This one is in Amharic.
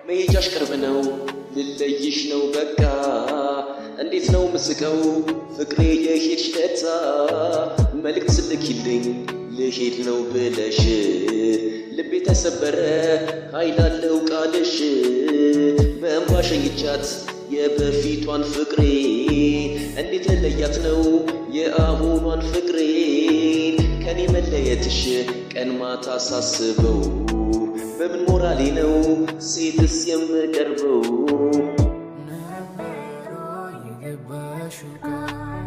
መሄጃሽ ቅርብ ነው ልለይሽ ነው በቃ እንዴት ነው ምስቀው ፍቅሬ የሄድሽ ለታ መልእክት ስልኪልኝ ልሄድ ነው ብለሽ ልቤ ተሰበረ ኃይላለው ቃልሽ በእንባ ሸኝቻት የበፊቷን ፍቅሬ እንዴት ልለያት ነው የአሁኗን ፍቅሬ ከኔ መለየትሽ ቀን ማታ ሳስበው በምን ሞራሌ ነው ሴትስ የምቀርበው ነበሮ የገባሽው ቃል